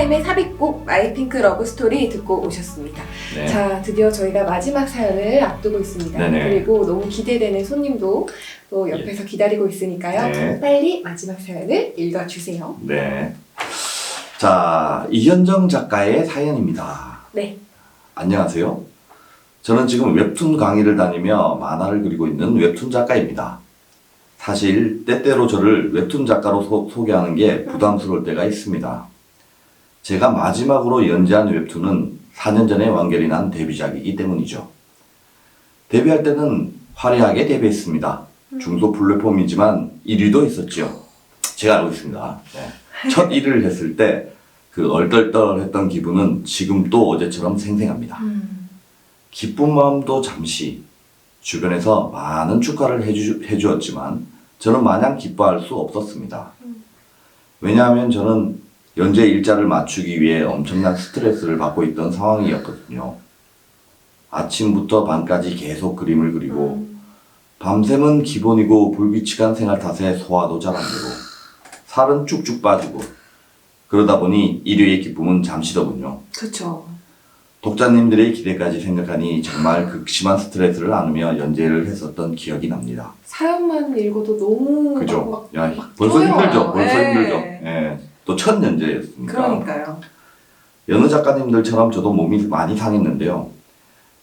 쌤의 삽입곡 마이핑크 러브스토리 듣고 오셨습니다. 네. 자, 드디어 저희가 마지막 사연을 앞두고 있습니다. 네네. 그리고 너무 기대되는 손님도 또 옆에서 기다리고 있으니까요. 네. 빨리 마지막 사연을 읽어주세요. 네. 자, 이현정 작가의 사연입니다. 네. 안녕하세요. 저는 지금 웹툰 강의를 다니며 만화를 그리고 있는 웹툰 작가입니다. 사실 때때로 저를 웹툰 작가로 소개하는 게 부담스러울 때가 있습니다. 제가 마지막으로 연재한 웹툰은 4년 전에 완결이 난 데뷔작이기 때문이죠. 데뷔할 때는 화려하게 데뷔했습니다. 중소 플랫폼이지만 1위도 했었죠. 제가 알고 있습니다. 네. 첫 1위를 했을 때 그 얼떨떨했던 기분은 지금 또 어제처럼 생생합니다. 기쁜 마음도 잠시, 주변에서 많은 축하를 해주었지만 저는 마냥 기뻐할 수 없었습니다. 왜냐하면 저는 연재 일자를 맞추기 위해 엄청난 스트레스를 받고 있던 상황이었거든요. 아침부터 밤까지 계속 그림을 그리고 밤샘은 기본이고 불규칙한 생활 탓에 소화도 잘 안 되고 살은 쭉쭉 빠지고 그러다 보니 1위의 기쁨은 잠시더군요. 그렇죠. 독자님들의 기대까지 생각하니 정말 극심한 스트레스를 안으며 연재를 했었던 기억이 납니다. 사연만 읽어도 너무 그죠? 막 야, 벌써 쪼여요. 힘들죠? 벌써 네. 힘들죠? 예. 또 첫 연재였으니까. 그러니까요. 여느 작가님들처럼 저도 몸이 많이 상했는데요.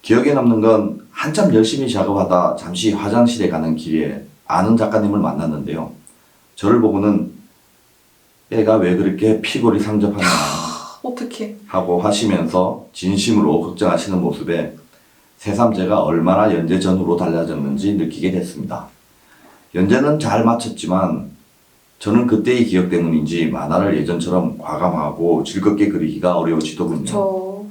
기억에 남는 건 한참 열심히 작업하다 잠시 화장실에 가는 길에 아는 작가님을 만났는데요. 저를 보고는 애가 왜 그렇게 피골이 상접하냐 어떡해. 하고 하시면서 진심으로 걱정하시는 모습에 새삼 제가 얼마나 연재 전후로 달라졌는지 느끼게 됐습니다. 연재는 잘 마쳤지만 저는 그때의 기억 때문인지 만화를 예전처럼 과감하고 즐겁게 그리기가 어려워지더군요. 저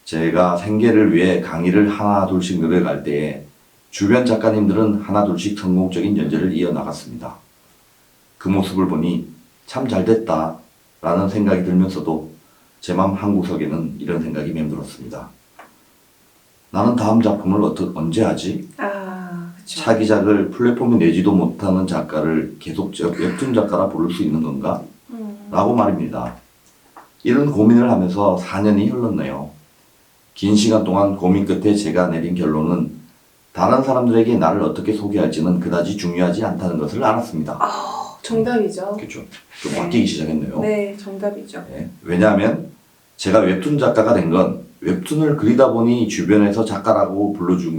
제가 생계를 위해 강의를 하나 둘씩 늘어갈 때에 주변 작가님들은 하나 둘씩 성공적인 연재를 이어나갔습니다. 그 모습을 보니 참 잘됐다 라는 생각이 들면서도 제 맘 한구석에는 이런 생각이 맴돌았습니다. 나는 다음 작품을 언제 하지? 그쵸. 차기작을 플랫폼에 내지도 못하는 작가를 계속 웹툰 작가라 부를 수 있는 건가? 라고 말입니다. 이런 고민을 하면서 4년이 흘렀네요. 긴 시간 동안 고민 끝에 제가 내린 결론은 다른 사람들에게 나를 어떻게 소개할지는 그다지 중요하지 않다는 것을 알았습니다. 정답이죠. 그렇죠. 좀 바뀌기 시작했네요. 네, 정답이죠. 네. 왜냐하면 제가 웹툰 작가가 된 건 웹툰을 그리다 보니 주변에서 작가라고 불러준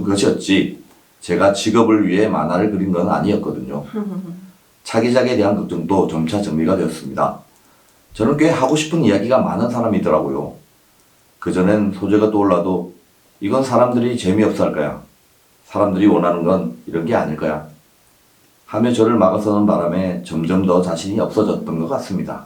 것이었지 제가 직업을 위해 만화를 그린 건 아니었거든요. 차기작에 대한 걱정도 점차 정리가 되었습니다. 저는 꽤 하고 싶은 이야기가 많은 사람이더라고요. 그전엔 소재가 떠올라도 이건 사람들이 재미없어 할 거야. 사람들이 원하는 건 이런 게 아닐 거야. 하며 저를 막아서는 바람에 점점 더 자신이 없어졌던 것 같습니다.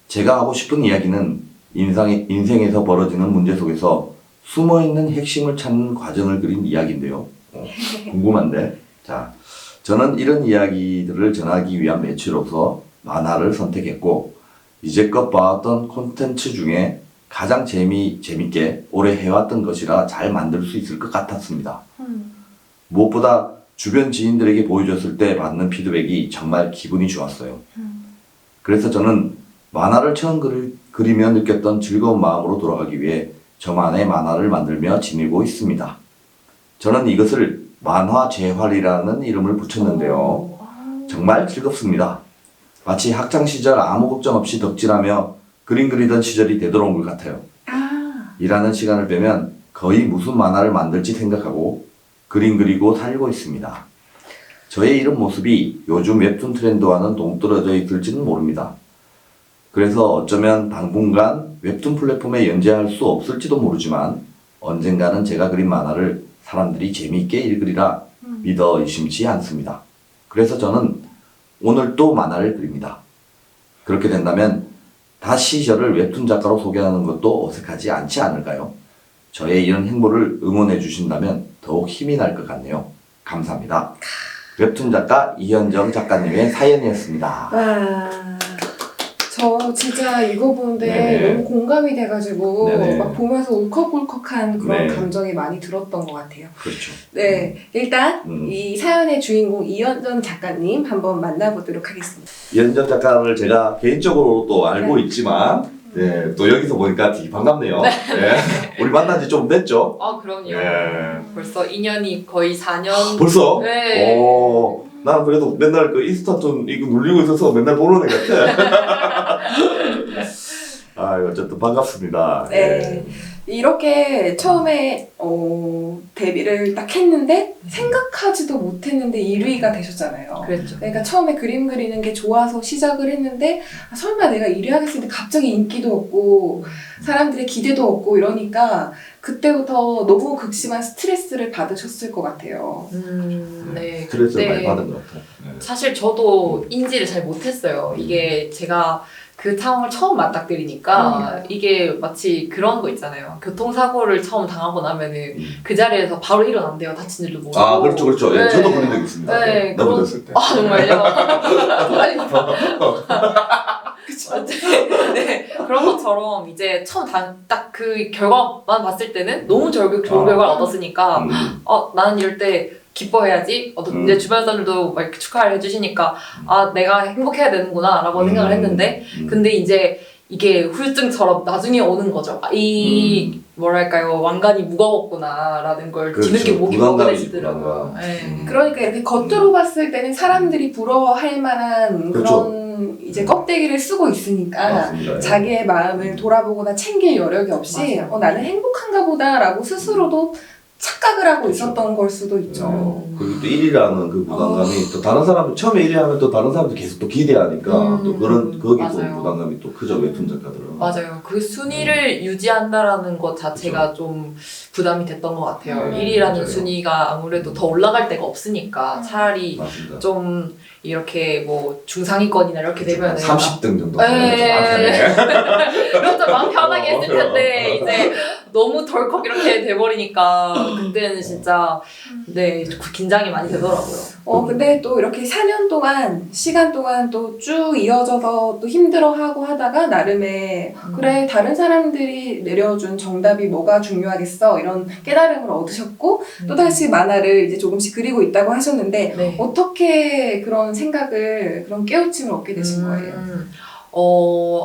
제가 하고 싶은 이야기는 인생에서 벌어지는 문제 속에서 숨어있는 핵심을 찾는 과정을 그린 이야기인데요. 궁금한데? 자, 저는 이런 이야기들을 전하기 위한 매체로서 만화를 선택했고 이제껏 봐왔던 콘텐츠 중에 가장 재밌게 오래 해왔던 것이라 잘 만들 수 있을 것 같았습니다. 무엇보다 주변 지인들에게 보여줬을 때 받는 피드백이 정말 기분이 좋았어요. 그래서 저는 만화를 처음 그리며 느꼈던 즐거운 마음으로 돌아가기 위해 저만의 만화를 만들며 지내고 있습니다. 저는 이것을 만화 재활이라는 이름을 붙였는데요. 정말 즐겁습니다. 마치 학창시절 아무 걱정 없이 덕질하며 그림 그리던 시절이 되돌아온 것 같아요. 일하는 시간을 빼면 거의 무슨 만화를 만들지 생각하고 그림 그리고 살고 있습니다. 저의 이런 모습이 요즘 웹툰 트렌드와는 동떨어져 있을지는 모릅니다. 그래서 어쩌면 당분간 웹툰 플랫폼에 연재할 수 없을지도 모르지만 언젠가는 제가 그린 만화를 사람들이 재미있게 읽으리라 믿어 의심치 않습니다. 그래서 저는 오늘 또 만화를 그립니다. 그렇게 된다면 다시 저를 웹툰 작가로 소개하는 것도 어색하지 않지 않을까요? 저의 이런 행보를 응원해 주신다면 더욱 힘이 날 것 같네요. 감사합니다. 웹툰 작가 이현정 작가님의 사연이었습니다. 와, 저 진짜 읽어보는데 네네. 너무 공감이 돼가지고 네네. 막 보면서 울컥울컥한 그런 네. 감정이 많이 들었던 것 같아요. 그렇죠. 네, 일단 음. 이 사연의 주인공 이현정 작가님 한번 만나보도록 하겠습니다. 이현정 작가를 제가 개인적으로 또 알고 네. 있지만 네, 또 여기서 보니까 되게 반갑네요. 네. 우리 만난 지 좀 됐죠? 아, 그럼요. 예. 벌써 2년이 거의 4년. 벌써? 네. 오, 나는 그래도 맨날 그 인스타톤 이거 눌리고 있어서 맨날 보는 애 같아. 아, 어쨌든 반갑습니다. 네. 이렇게 처음에 데뷔를 딱 했는데 생각하지도 못했는데 1위가 되셨잖아요. 그랬죠. 그러니까 처음에 그림 그리는 게 좋아서 시작을 했는데 설마 내가 1위 하겠는데 갑자기 인기도 없고 사람들의 기대도 없고 이러니까 그때부터 너무 극심한 스트레스를 받으셨을 것 같아요. 네. 스트레스 그때 많이 받은 것 같아요. 네. 사실 저도 인지를 잘 못했어요. 이게 제가 그 상황을 처음 맞닥뜨리니까 이게 마치 그런 거 있잖아요. 교통사고를 처음 당하고 나면은 그 자리에서 바로 일어난대요. 다친 줄도 모르고. 아, 그렇죠, 그렇죠. 예, 네. 저도 그런 적 있습니다. 네, 넘어졌을 때. 아, 정말요? 그쵸. 네, 그런 것처럼 이제 처음 딱 그 결과만 봤을 때는 너무 좋은 결과를 얻었으니까 나는 이럴 때 기뻐해야지. 내 주변 사람들도 막 이렇게 축하를 해주시니까 아, 내가 행복해야 되는구나 라고 생각을 했는데 근데 이제 이게 후유증처럼 나중에 오는 거죠. 아, 뭐랄까요, 왕관이 무거웠구나 라는 걸 그렇죠. 뒤늦게 목이 부담감이 먹어내시더라고요. 네. 그러니까 이렇게 겉으로 봤을 때는 사람들이 부러워할 만한 그렇죠. 그런 이제 껍데기를 쓰고 있으니까 맞습니다. 자기의 마음을 돌아보거나 챙길 여력이 없이 맞아요. 나는 행복한가 보다라고 스스로도 착각을 하고 있었던 걸 수도 있죠. 그리고 또 1위라는 그 부담감이 또 다른 사람들 처음에 1위 하면 또 다른 사람들 계속 또 기대하니까 또 그런 거기서 맞아요. 부담감이 또 크죠. 웹툰 작가들은. 맞아요. 그 순위를 유지한다라는 것 자체가 좀 부담이 됐던 것 같아요. 1위라는 맞아요. 순위가 아무래도 더 올라갈 데가 없으니까 차라리 맞습니다. 좀 이렇게 뭐 중상위권이나 이렇게 되면 30등 정도. 네. 그럼 좀 마음 편하게 했을 텐데 이제 너무 덜컥 이렇게 돼버리니까 그때는 진짜 네 긴장이 많이 되더라고요. 근데 또 이렇게 4년 동안 시간 동안 또 쭉 이어져서 또 힘들어하고 하다가 나름의 그래 다른 사람들이 내려준 정답이 뭐가 중요하겠어 이런 깨달음을 얻으셨고 또 다시 만화를 이제 조금씩 그리고 있다고 하셨는데 네. 어떻게 그런 생각을 그런 깨우침을 얻게 되신 거예요?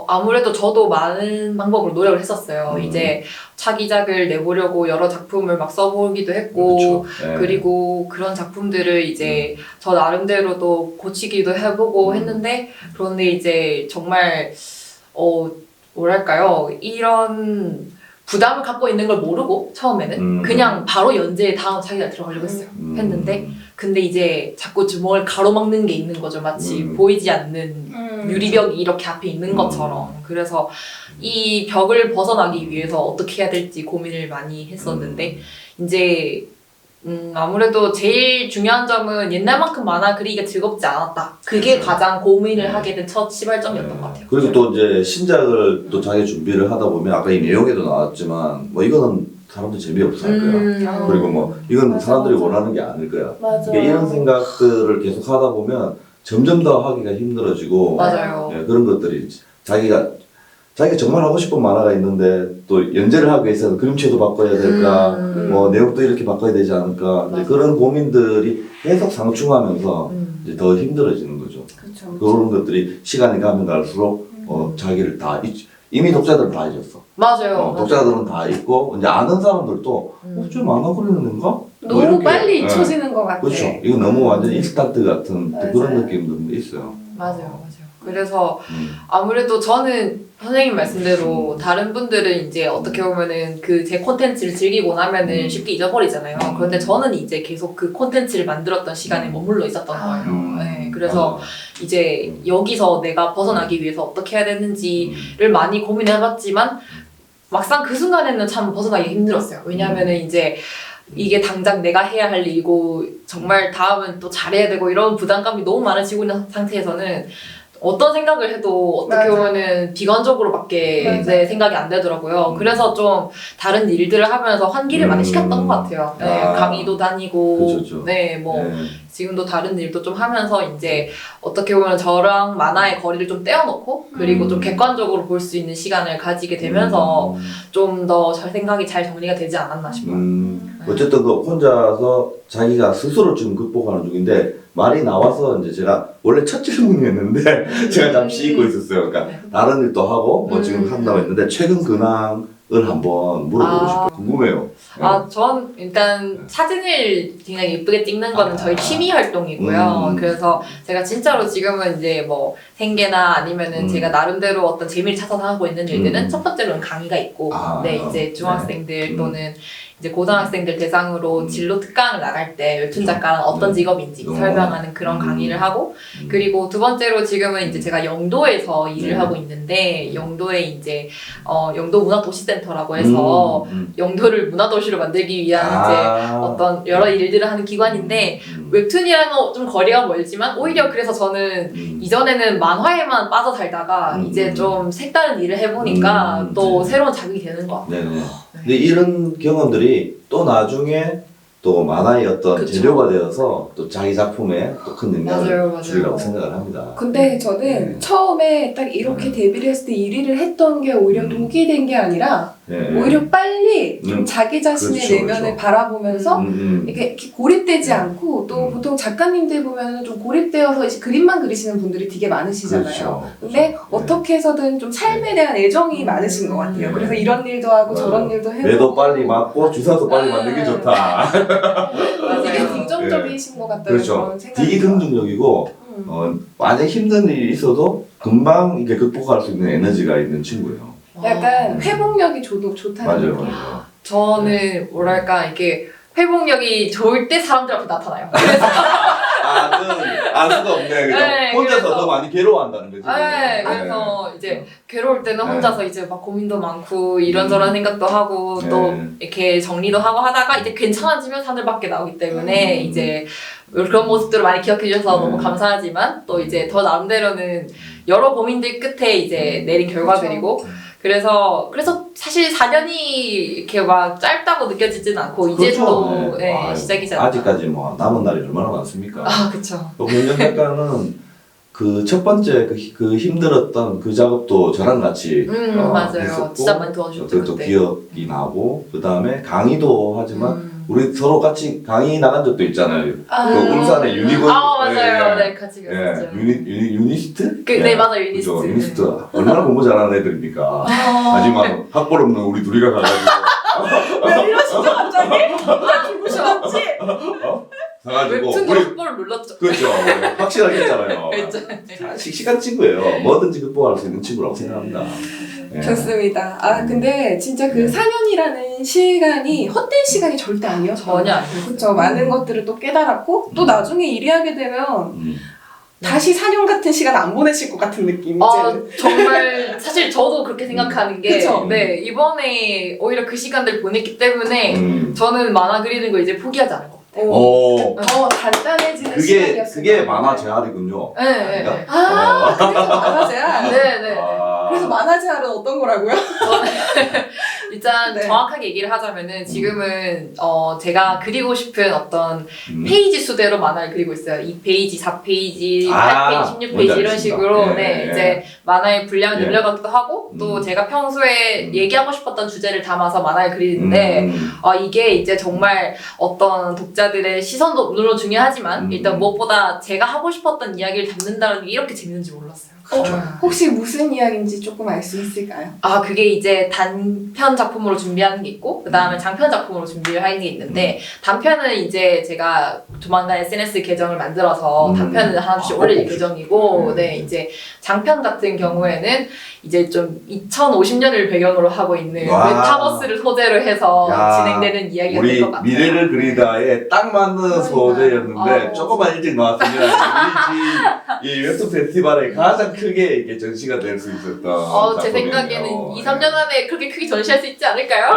아무래도 저도 많은 방법으로 노력을 했었어요. 이제 차기작을 내보려고 여러 작품을 막 써보기도 했고, 그렇죠. 네. 그리고 그런 작품들을 이제 저 나름대로도 고치기도 해보고 했는데, 그런데 이제 정말, 뭐랄까요. 이런 부담을 갖고 있는 걸 모르고, 처음에는. 그냥 바로 연재에 다음 차기작 들어가려고 했는데, 근데 이제 자꾸 주먹을 가로막는 게 있는 거죠. 마치 보이지 않는 유리벽이 이렇게 앞에 있는 것처럼. 그래서 이 벽을 벗어나기 위해서 어떻게 해야 될지 고민을 많이 했었는데 이제 아무래도 제일 중요한 점은 옛날만큼 만화 그리기가 즐겁지 않았다. 그게 그렇죠. 가장 고민을 하게 된 첫 시발점이었던 것 같아요. 그리고 또 이제 신작을 또 자기 준비를 하다 보면 아까 이 내용에도 나왔지만 뭐 이거는 사람들 재미없어 할 거야. 그리고 뭐 이건 맞아, 사람들이 맞아. 원하는 게 아닐 거야. 맞아. 그러니까 이런 생각들을 계속 하다 보면 점점 더 하기가 힘들어지고 맞아요. 네, 그런 것들이 자기가 정말 하고 싶은 만화가 있는데 또 연재를 하기 위해서는 그림체도 바꿔야 될까 뭐 내용도 이렇게 바꿔야 되지 않을까 이제 맞아요. 그런 고민들이 계속 상충하면서 이제 더 힘들어지는 거죠. 그렇죠. 그런 것들이 시간이 가면 갈수록 자기를 다 이미 독자들은 다 잊었어. 맞아요. 독자들은 다 잊고 이제 아는 사람들도 좀 만화 그리는 건가? 뭐 너무 이렇게. 빨리 네. 잊혀지는 것 같아. 그렇죠. 이거 너무 완전 인스턴트 같은 또 맞아요. 그런 느낌도 있어요. 맞아요. 그래서 아무래도 저는 선생님 말씀대로 다른 분들은 이제 어떻게 보면은 그 제 콘텐츠를 즐기고 나면은 쉽게 잊어버리잖아요. 그런데 저는 이제 계속 그 콘텐츠를 만들었던 시간에 머물러 있었던 거예요. 네, 그래서 이제 여기서 내가 벗어나기 위해서 어떻게 해야 되는지를 많이 고민해봤지만 막상 그 순간에는 참 벗어나기 힘들었어요. 왜냐하면은 이제 이게 당장 내가 해야 할 일이고 정말 다음은 또 잘해야 되고 이런 부담감이 너무 많아지고 있는 상태에서는 어떤 생각을 해도 어떻게 맞아. 보면은 비관적으로밖에 맞아. 이제 생각이 안 되더라고요. 그래서 좀 다른 일들을 하면서 환기를 많이 시켰던 것 같아요. 네, 아. 강의도 다니고, 그렇죠. 네, 뭐 네. 지금도 다른 일도 좀 하면서 이제 어떻게 보면 저랑 만화의 거리를 좀 떼어놓고 그리고 좀 객관적으로 볼 수 있는 시간을 가지게 되면서 좀 더 생각이 잘 정리가 되지 않았나 싶어요. 어쨌든 그 혼자서 자기가 스스로 지금 극복하는 중인데 말이 나와서 이제 제가 원래 첫 질문이었는데 제가 잠시 잊고 있었어요. 그러니까 다른 일도 하고 뭐 지금 한다고 했는데 최근 근황을 한번 물어보고 싶어요. 궁금해요. 아, 전 일단 사진을 굉장히 예쁘게 찍는 거는 저희 취미 활동이고요. 그래서 제가 진짜로 지금은 이제 뭐 생계나 아니면은 제가 나름대로 어떤 재미를 찾아서 하고 있는 일들은 첫 번째로는 강의가 있고, 네, 이제 중학생들 또는 이제 고등학생들 대상으로 진로 특강을 나갈 때 웹툰 작가는 어떤 직업인지 설명하는 그런 강의를 하고, 그리고 두 번째로 지금은 이제 제가 영도에서 일을 하고 있는데, 영도에 이제 영도 문화도시센터라고 해서 영도를 문화도시로 만들기 위한 이제 어떤 여러 일들을 하는 기관인데, 웹툰이랑은 좀 거리가 멀지만 오히려 그래서 저는 이전에는 만화에만 빠져 살다가 이제 좀 색다른 일을 해보니까 또 새로운 자극이 되는 것 같아요. 네네. 근데 이런 경험들이 또 나중에 또 만화의 어떤 그쵸. 재료가 되어서 또 자기 작품에 또 큰 영향을 맞아요. 주리라고 생각을 합니다. 근데 저는 처음에 딱 이렇게 데뷔를 했을 때 1위를 했던 게 오히려 독이 된 게 아니라 네. 오히려 빨리 좀 자기 자신의 그렇죠, 내면을 그렇죠. 바라보면서 이렇게 고립되지 않고 또 보통 작가님들 보면 좀 고립되어서 이제 그림만 그리시는 분들이 되게 많으시잖아요. 그렇죠. 근데 그렇죠. 어떻게 해서든 좀 삶에 대한 애정이 많으신 것 같아요. 네. 그래서 이런 일도 하고 맞아요. 저런 일도 해보고 매도 빨리 맞고 주사도 빨리 맞는 게 좋다. 되게 맞아요. 긍정적이신 것 같다는 그렇죠. 그런 생각이 되게 긍정적이고 만약 힘든 일이 있어도 금방 이렇게 극복할 수 있는 에너지가 있는 친구예요. 약간 회복력이 좋다는 맞아요, 느낌. 맞아요. 저는 뭐랄까 이게 회복력이 좋을 때 사람들 앞에 나타나요. 그래서 알 수가 없네. 그죠? 네, 혼자서 그래서- 더 많이 괴로워한다는 거지. 네, 그래서 이제 괴로울 때는 혼자서 이제 막 고민도 많고 이런저런 생각도 하고 또 이렇게 정리도 하고 하다가 이제 괜찮아지면 사람들 밖에 나오기 때문에 이제 그런 모습들을 많이 기억해 주셔서 너무 감사하지만 또 이제 더 나름대로는 여러 고민들 끝에 이제 내린 결과들이고 그래서 사실 4년이 이렇게 막 짧다고 느껴지진 않고 이제 그렇죠. 또 네. 예, 시작이지 않나. 아직까지 뭐 남은 날이 얼마나 많습니까? 아, 그쵸. 또 김현 작가는 그 첫 번째 그 힘들었던 그 작업도 저랑 같이 맞아요. 했었고, 진짜 많이 도와주셨죠, 그것도 그때. 기억이 나고 그 다음에 강의도 하지만 우리 서로 같이 강의 나간 적도 있잖아요. 그 울산의 유니건 아, 맞아요. 네, 같이 갔었죠. 유니스트? 네, 맞아요. 유니스트. 그죠. 유니스트 얼마나 공부 잘하는 애들입니까? 하지만 학벌 없는 우리 둘이가 가가지고 왜 이러시죠 갑자기? 나 기분이었지? 가가지고 웹툰도 우리 학벌을 눌렀죠. 그렇죠. 확실하게 했잖아요. 그렇죠. 씩씩한 친구예요. 뭐든지 극복할 수 있는 친구라고 생각합니다. 예. 좋습니다. 아 근데 진짜 그 4년이라는 시간이 헛된 시간이 절대 아니었어요. 전혀 아니에요. 그렇죠. 많은 것들을 또 깨달았고 또 나중에 일이 하게 되면 다시 4년 같은 시간 안 보내실 것 같은 느낌. 정말 사실 저도 그렇게 생각하는 게 그쵸? 네, 이번에 오히려 그 시간들 보냈기 때문에 저는 만화 그리는 거 이제 포기하지 않을 것 같아요. 더 단단해지는 그게 시간이었어요. 만화 제알이군요. 네, 네, 네. 그래서 만화제야. 네, 네. 그래서 만화제알은 어떤 거라고요? 일단 네. 정확하게 얘기를 하자면은 지금은 제가 그리고 싶은 어떤 페이지 수대로 만화를 그리고 있어요. 2페이지, 4페이지, 8페이지, 16페이지 뭔지 이런 알겠습니다. 식으로 예, 네, 예. 이제 만화의 분량을 예. 늘려가기도 하고 또 제가 평소에 얘기하고 싶었던 주제를 담아서 만화를 그리는데 이게 이제 정말 어떤 독자들의 시선도 물론 중요하지만 일단 무엇보다 제가 하고 싶었던 이야기를 담는다는 게 이렇게 재밌는지 몰랐어요. 혹시 무슨 이야기인지 조금 알 수 있을까요? 그게 이제 단편 작품으로 준비하는 게 있고, 그 다음에 장편 작품으로 준비를 하는 게 있는데, 단편은 이제 제가 조만간 SNS 계정을 만들어서 단편을 하나씩 올릴 예정이고, 네, 이제 장편 같은 경우에는 이제 좀 2050년을 배경으로 하고 있는 메타버스를 소재로 해서 진행되는 이야기가 될 것 같아요. 우리 미래를 그리다에 딱 맞는 소재였는데 조금만 일찍 나왔으면 우리 집 이 웹툰 페스티벌의 가장 가장 크게 이게 전시가 될 수 있었던 제 작품이네요. 생각에는 2, 3년 안에 그렇게 크게 전시할 수 있지 않을까요?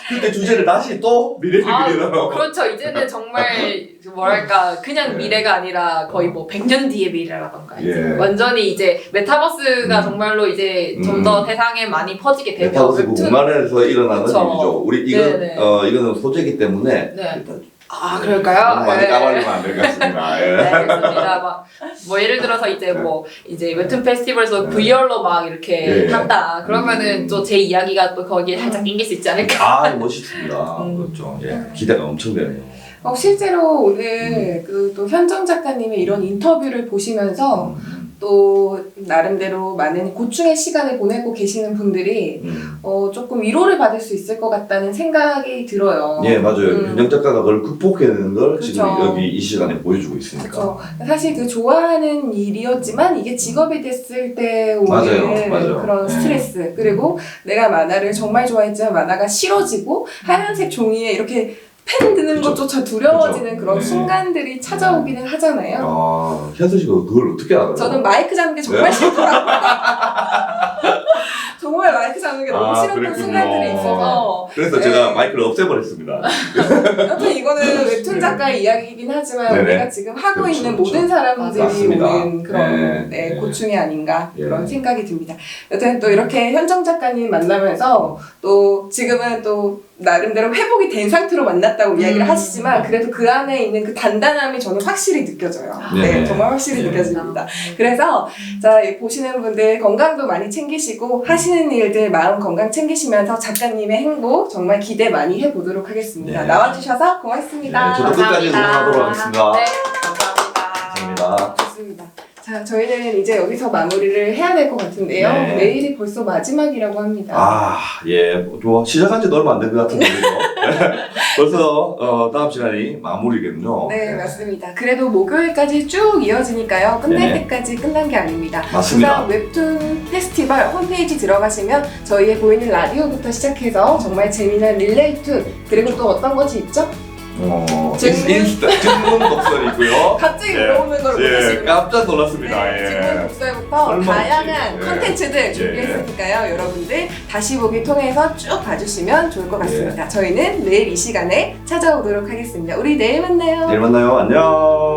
그때 주제를 다시 또 미래를 그리는 그렇죠. 이제는 정말 뭐랄까 그냥 미래가 아니라 거의 뭐 100년 뒤의 미래라던가 예. 완전히 이제 메타버스가 정말로 이제 좀 더 세상에 많이 퍼지게 되면 메타버스 그 공간에서 일어나는 그쵸. 일이죠. 우리 네네. 이거는 소재이기 때문에 네. 일단 그럴까요? 많이 네. 까발리면 안 될 것 같습니다. 예. 네, 알겠습니다. 뭐 예를 들어서 이제 이제 웹툰 페스티벌에서 VR로 막 이렇게 예. 한다. 그러면은 또 제 이야기가 또 거기에 살짝 낑길 수 있지 않을까? 멋있습니다. 그렇죠. 예. 기대가 엄청 되네요. 실제로 오늘 그 또 현정 작가님의 이런 인터뷰를 보시면서 또 나름대로 많은 고충의 시간을 보내고 계시는 분들이 조금 위로를 받을 수 있을 것 같다는 생각이 들어요. 예, 맞아요. 현정 작가가 그걸 극복해내는 걸 지금 그쵸. 여기 이 시간에 보여주고 있으니까. 그렇죠. 사실 그 좋아하는 일이었지만 이게 직업이 됐을 때 오는 맞아요. 그런 스트레스, 그리고 내가 만화를 정말 좋아했지만 만화가 싫어지고 하얀색 종이에 이렇게 펜 드는 그쵸. 것조차 두려워지는 그쵸. 그런 네. 순간들이 찾아오기는 하잖아요. 현수 씨가 그걸 어떻게 알아요? 저는 마이크 잡는 게 정말 싫더라고요. 정말 마이크 잡는 게 너무 싫었던 그랬군요. 순간들이 있어서. 그래서 네. 제가 마이크를 없애버렸습니다. 여튼 이거는 웹툰 작가의 이야기이긴 하지만 네네. 우리가 지금 하고 그렇죠, 있는 그렇죠. 모든 사람들이 맞습니다. 오는 그런 네. 고충이 아닌가 예. 그런 생각이 듭니다. 여튼 또 이렇게 현정 작가님 만나면서 또 지금은 또 나름대로 회복이 된 상태로 만났다고 이야기를 하시지만 그래도 그 안에 있는 그 단단함이 저는 확실히 느껴져요. 네. 네, 정말 확실히 네. 느껴집니다. 그래서 자, 이 보시는 분들 건강도 많이 챙기시고 하시는 일들 마음 건강 챙기시면서 작가님의 행복 정말 기대 많이 해보도록 하겠습니다. 네. 나와주셔서 고맙습니다. 네, 저도 끝까지 응원하도록 하겠습니다. 네, 감사합니다. 감사합니다. 좋습니다. 자, 저희는 이제 여기서 마무리를 해야 될 것 같은데요. 네. 내일이 벌써 마지막이라고 합니다. 예, 좋아. 시작한 지도 얼마 안 된 것 같은데, 그죠? 벌써, 다음 시간이 마무리겠군요. 네, 맞습니다. 그래도 목요일까지 쭉 이어지니까요. 끝날 네네. 때까지 끝난 게 아닙니다. 맞습니다. 우선 웹툰 페스티벌 홈페이지 들어가시면 저희의 보이는 라디오부터 시작해서 정말 재미난 릴레이툰, 그리고 또 어떤 것이 있죠? 증문 독설 있고요. 갑자기 예. 물어보는 걸 예, 못하시고요. 깜짝 놀랐습니다. 증문 예. 독서부터 설마 다양한 없지. 예. 콘텐츠들 준비했으니까요. 여러분들 다시 보기 통해서 쭉 봐주시면 좋을 것 같습니다. 저희는 내일 이 시간에 찾아오도록 하겠습니다. 우리 내일 만나요. 내일 만나요. 안녕.